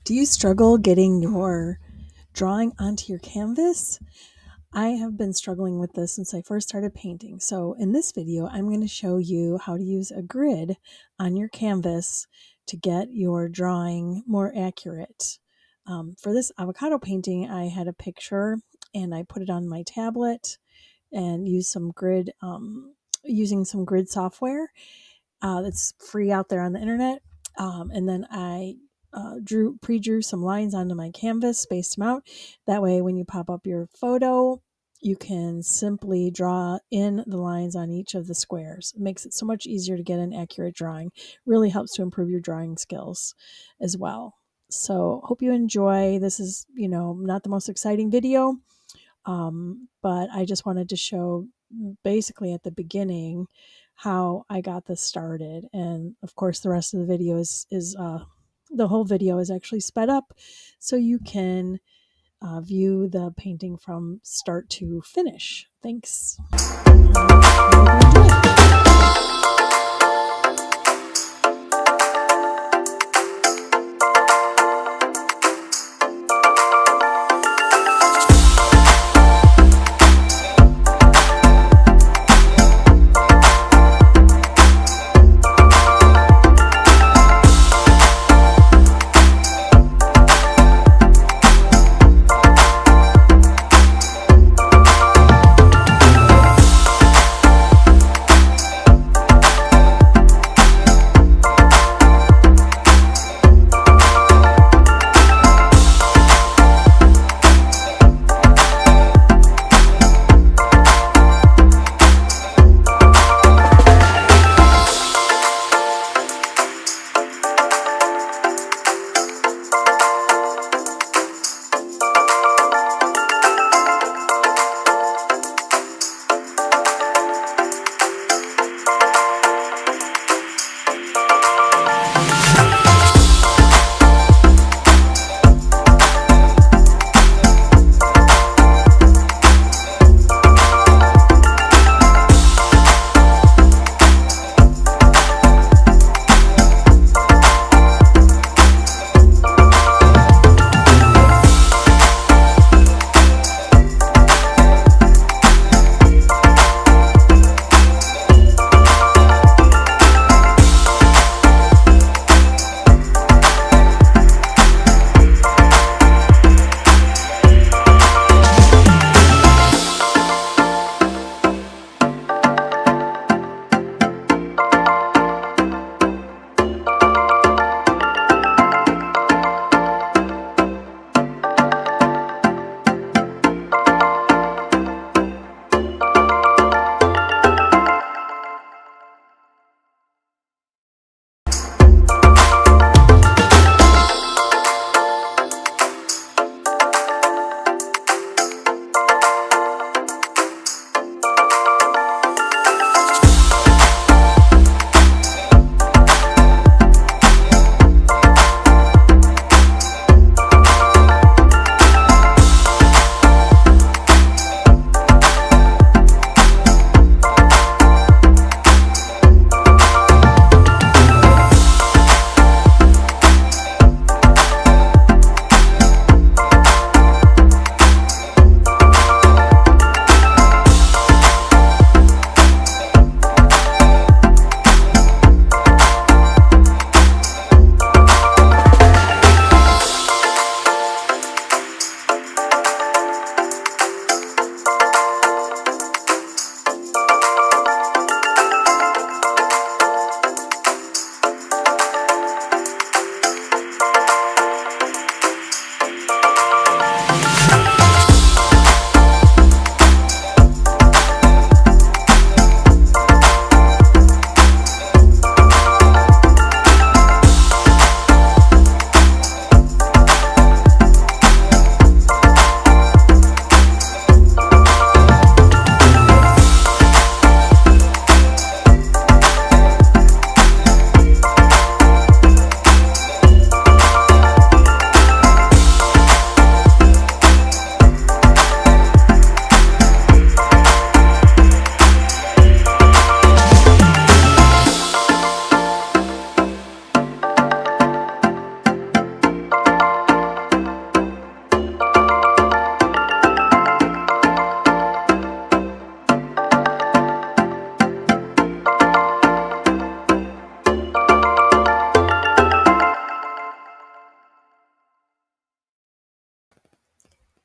Do you struggle getting your drawing onto your canvas? I have been struggling with this since I first started painting. So in this video, I'm going to show you how to use a grid on your canvas to get your drawing more accurate. For this avocado painting, I had a picture and I put it on my tablet and used some grid, using some grid software that's free out there on the internet. And then I pre-drew some lines onto my canvas, spaced them out. That way, when you pop up your photo, you can simply draw in the lines on each of the squares. It makes it so much easier to get an accurate drawing. Really helps to improve your drawing skills as well. So hope you enjoy. This is, not the most exciting video, but I just wanted to show basically at the beginning how I got this started. And of course, the rest of the video is the whole video is actually sped up so you can view the painting from start to finish. Thanks.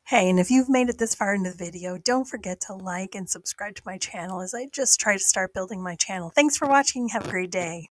Hey, and if you've made it this far into the video, don't forget to like and subscribe to my channel as I just try to start building my channel. Thanks for watching. Have a great day.